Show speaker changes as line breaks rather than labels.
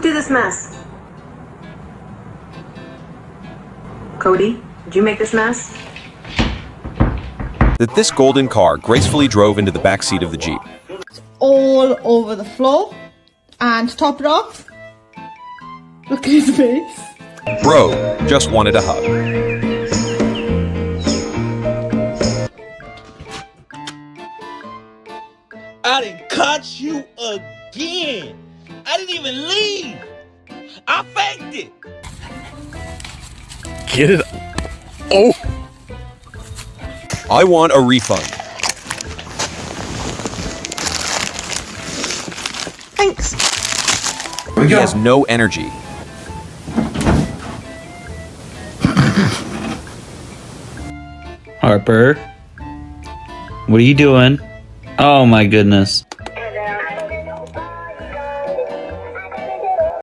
did this mess? Cody, did you make this mess?
That this golden car gracefully drove into the back seat of the Jeep.
All over the floor. And to top it off, look at his face.
Bro just wanted a hug.
I done caught you again. I didn't even leave. I faked it.
Get it. Oh.
I want a refund.
Thanks.
He has no energy.
Harper, what are you doing? Oh my goodness.